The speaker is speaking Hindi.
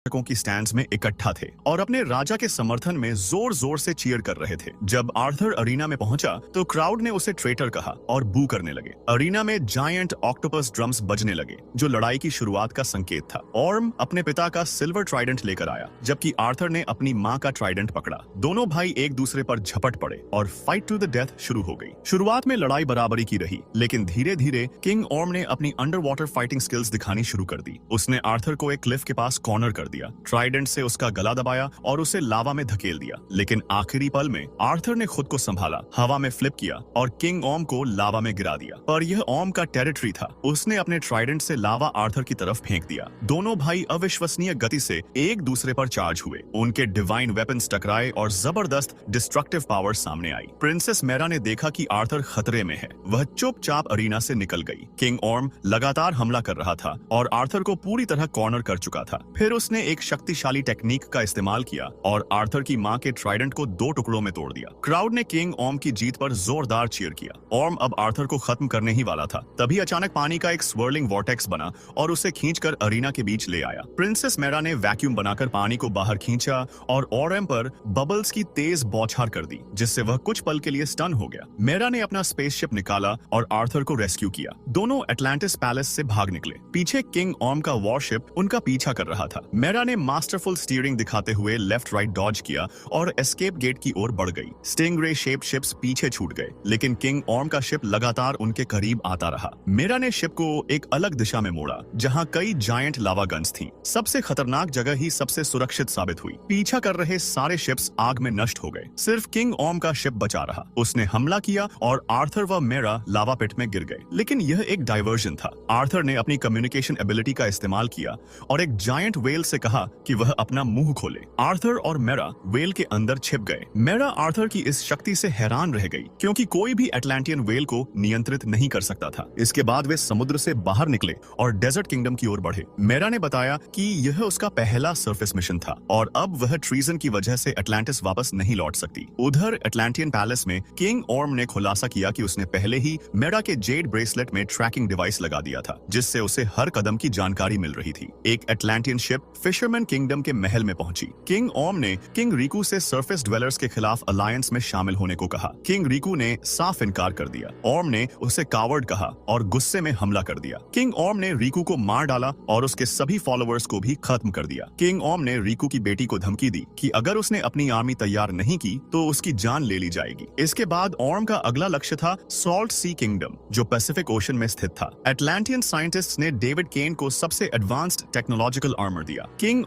दर्शकों की स्टैंड्स में इकट्ठा थे और अपने राजा के समर्थन में जोर जोर से चीयर कर रहे थे। जब आर्थर अरीना में पहुंचा तो क्राउड ने उसे ट्रेटर कहा और बू करने लगे। अरीना में जायंट ऑक्टोपस ड्रम्स बजने लगे जो लड़ाई की शुरुआत का संकेत था। ऑर्म अपने पिता का सिल्वर ट्राइडेंट लेकर आया जबकि आर्थर ने अपनी मां का ट्राइडेंट पकड़ा। दोनों भाई एक दूसरे पर झपट पड़े और फाइट टू द डेथ शुरू हो गई। शुरुआत में लड़ाई बराबरी की रही, लेकिन धीरे धीरे किंग ऑर्म ने अपनी अंडर वाटर फाइटिंग स्किल्स दिखानी शुरू कर दी। उसने आर्थर को एक क्लिफ के पास कॉर्नर कर दिया, ट्राइडेंट से उसका गला दबाया और उसे लावा में धकेल दिया। लेकिन आखिरी पल में आर्थर ने खुद को संभाला, हवा में फ्लिप किया और किंग ऑर्म को लावा में गिरा दिया। पर यह ऑर्म का टेरिटरी था। उसने अपने ट्राइडेंट से लावा आर्थर की तरफ फेंक दिया। दोनों भाई अविश्वसनीय गति से एक दूसरे पर चार्ज हुए। उनके डिवाइन वेपन्स टकराए और जबरदस्त डिस्ट्रक्टिव पावर सामने आई। प्रिंसेस मेरा ने देखा कि आर्थर खतरे में है। वह चुपचाप अरीना से निकल गई। किंग ऑर्म लगातार हमला कर रहा था और आर्थर को पूरी तरह कॉर्नर कर चुका था। फिर उसने एक शक्तिशाली टेक्निक का इस्तेमाल किया और आर्थर की मां के ट्राइडेंट को 2 टुकड़ों में तोड़ दिया। क्राउड ने किंग ऑर्म की जीत पर जोरदार चीयर किया। ऑर्म अब आर्थर को खत्म करने ही वाला था। तभी अचानक पानी का एक स्वर्लिंग वॉर्टेक्स बना और उसे खींचकर अरीना के बीच ले आया। प्रिंसेस मेरा ने वैक्यूम बनाकर पानी को बाहर खींचा और ऑर्म पर बबल्स की तेज बौछार कर दी, जिससे वह कुछ पल के लिए स्टन हो गया। मेरा ने अपना स्पेसशिप निकाला और आर्थर को रेस्क्यू किया। दोनों एटलांटिस पैलेस से भाग निकले। पीछे किंग ऑर्म का वॉरशिप उनका पीछा कर रहा था। मेरा ने मास्टरफुल स्टीयरिंग दिखाते हुए लेफ्ट राइट डॉज किया और एस्केप गेट की ओर बढ़ गई। स्टिंगरे शेप शिप्स पीछे छूट गए, लेकिन किंग ऑर्म का शिप लगातार उनके करीब आता रहा। मेरा ने शिप को एक अलग दिशा में मोड़ा जहां कई जायंट लावा गन्स थीं। सबसे खतरनाक जगह ही सबसे सुरक्षित साबित हुई। पीछा कर रहे सारे शिप्स आग में नष्ट हो गए। सिर्फ किंग ऑर्म का शिप बचा रहा। उसने हमला किया और आर्थर व मेरा लावा पिट में गिर गए। लेकिन यह एक डाइवर्जन था। आर्थर ने अपनी कम्युनिकेशन एबिलिटी का इस्तेमाल किया और एक जायंट वेल से कहा कि वह अपना मुंह खोले। आर्थर और मेरा वेल के अंदर छिप गए। मेरा आर्थर की इस शक्ति से हैरान रह गई क्योंकि कोई भी एटलांटियन वेल को नियंत्रित नहीं कर सकता था। इसके बाद वे समुद्र से बाहर निकले और डेजर्ट किंगडम की ओर बढ़े। मेरा ने बताया कि यह उसका पहला सरफेस मिशन था और अब वह ट्रीजन की वजह से एटलांटिस वापस नहीं लौट सकती। उधर एटलांटियन पैलेस में किंग ऑर्म ने खुलासा किया कि उसने पहले ही मेरा के जेड ब्रेसलेट में ट्रैकिंग डिवाइस लगा दिया था, जिससे उसे हर कदम की जानकारी मिल रही थी। एक एटलांटियन शिप फिशरमैन किंगडम के महल में पहुंची। किंग ऑर्म ने किंग रिकू से सरफेस ड्वेलर्स के खिलाफ अलायंस में शामिल होने को कहा। किंग रिकू ने साफ इनकार कर दिया। ऑर्म ने उसे कावर्ड कहा और गुस्से में हमला कर दिया। किंग ऑर्म ने रिकू को मार डाला और उसके सभी फॉलोअर्स को भी खत्म कर दिया। किंग ऑर्म ने रिकू की बेटी को धमकी दी कि अगर उसने अपनी आर्मी तैयार नहीं की तो उसकी जान ले ली जाएगी। इसके बाद ऑर्म का अगला लक्ष्य था सॉल्ट सी किंगडम, जो पैसिफिक ओशन में स्थित था। एटलांटियन साइंटिस्ट्स ने डेविड केन को सबसे एडवांस्ड टेक्नोलॉजिकल आर्मर दिया। किंग